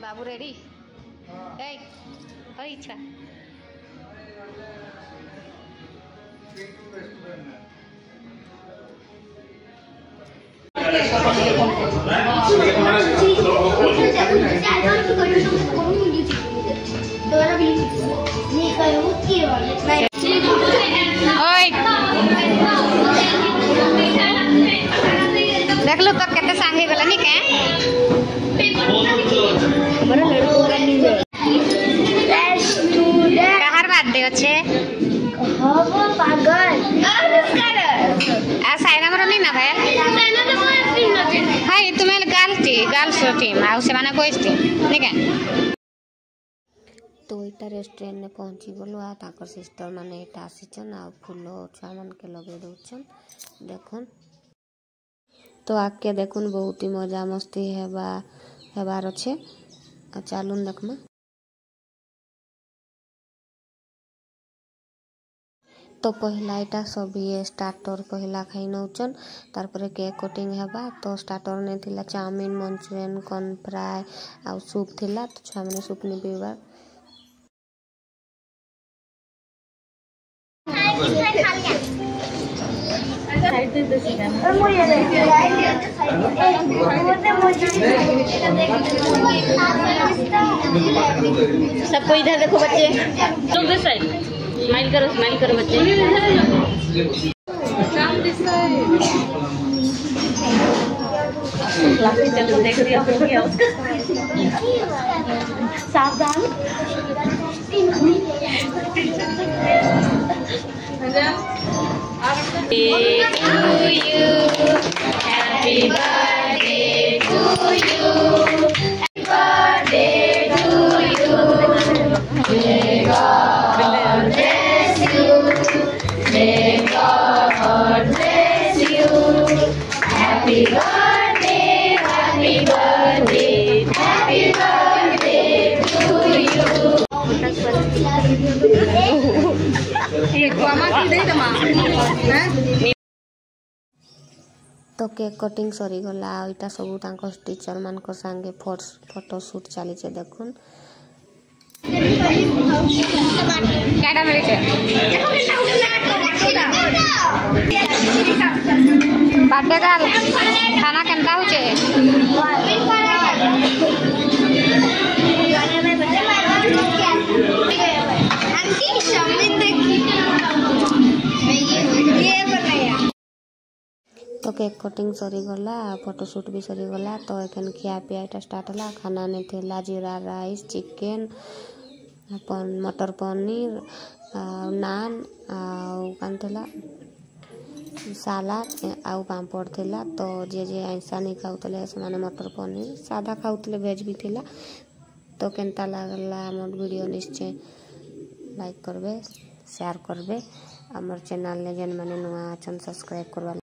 बाबू ready ए ओई छुआ देख लो तो केते सांगे गला नी के हमर लड़को रनिंग कहार बात दे छे हबो पागल नमस्कार आ साइना मर नी ना भाई साइना तो कोई टीम न हाय तुम्हें गर्ल्स टीम आ से माने कोई टीम नी के तो इटा रेस्टोरेंट ने पहुंची गलो आ ताकर सिस्टर माने इटा आसीचन आ फूल छुआ मन के लगे दउछन देखुन तो आके देखुन बहुत ही मजा मस्ती हेबार अच्छे चलुन देखमा तो पहला इटा सभी स्टार्टर पहला खाई नौचन तारपरे केक कटिंग हेबा तो स्टार्टर ने थिला चाउमीन मंचूरियन कॉर्न फ्राई आ सूप थिला तो छुआ माने सूप ने पीबा सबको इधर देखो बच्चे लोग दिस साइड स्माइल करो बच्चे चलो देख रही आप लोग क्या उसका सावधान Happy birthday to you. Happy birthday to you. May God bless you. May God bless you. Happy birthday, happy birthday, happy birthday to you. तो केक कटिंग सरी गला इटा सब टीचर मान संगे फोटो शूट चली देखुन बर्थडे गर्ल खाना केनता होचे तो केक कटिंग सरी गला फोटोशूट भी सरी गला तो एखन खिया पिया स्टार्ट होला खाना ने थेला जीरा राइस चिकेन अपन मटर पनीर नान आला सालाद आउ पापड़ थिला तो जे ऐसा नहीं खाऊले से मटर पनीर सादा खाऊले भेज भी थिला तो केनता लागला हमर वीडियो निश्चय लाइक करबे शेयर करबे हमर चैनल ने जेन माने नुआ अछन सब्सक्राइब करवा।